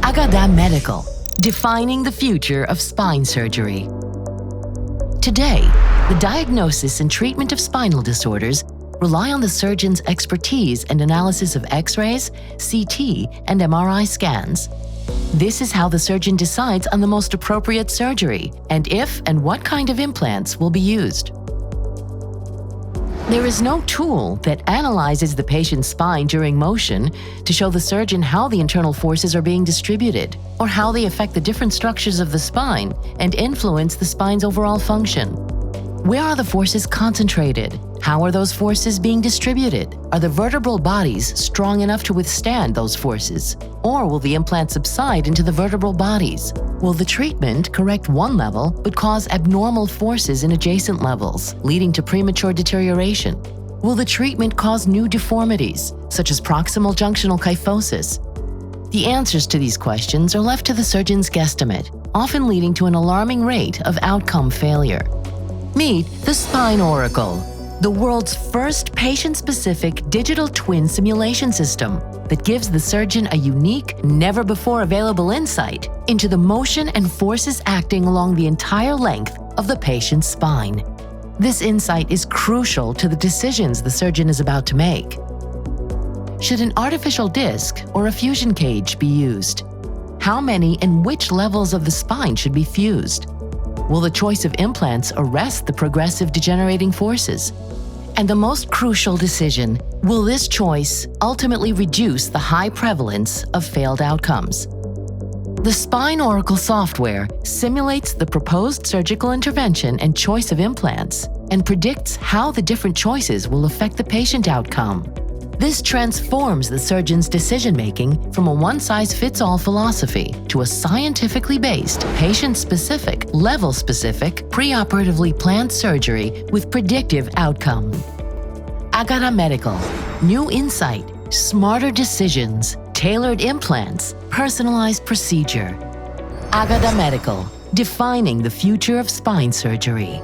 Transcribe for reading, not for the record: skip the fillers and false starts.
AGADA Medical, defining the future of spine surgery. Today, the diagnosis and treatment of spinal disorders rely on the surgeon's expertise and analysis of X-rays, CT, and MRI scans. This is how the surgeon decides on the most appropriate surgery and if and what kind of implants will be used. There is no tool that analyzes the patient's spine during motion to show the surgeon how the internal forces are being distributed or how they affect the different structures of the spine and influence the spine's overall function. Where are the forces concentrated? How are those forces being distributed? Are the vertebral bodies strong enough to withstand those forces? Or will the implant subside into the vertebral bodies? Will the treatment correct one level but cause abnormal forces in adjacent levels, leading to premature deterioration? Will the treatment cause new deformities, such as proximal junctional kyphosis? The answers to these questions are left to the surgeon's guesstimate, often leading to an alarming rate of outcome failure. Meet the Spine Oracle, the world's first patient-specific digital twin simulation system that gives the surgeon a unique, never-before-available insight into the motion and forces acting along the entire length of the patient's spine. This insight is crucial to the decisions the surgeon is about to make. Should an artificial disc or a fusion cage be used? How many and which levels of the spine should be fused? Will the choice of implants arrest the progressive degenerating forces? And the most crucial decision, will this choice ultimately reduce the high prevalence of failed outcomes? The Spine Oracle software simulates the proposed surgical intervention and choice of implants and predicts how the different choices will affect the patient outcome. This transforms the surgeon's decision-making from a one-size-fits-all philosophy to a scientifically based, patient-specific, level-specific, preoperatively planned surgery with predictive outcome. AGADA Medical. New insight, smarter decisions, tailored implants, personalized procedure. AGADA Medical. Defining the future of spine surgery.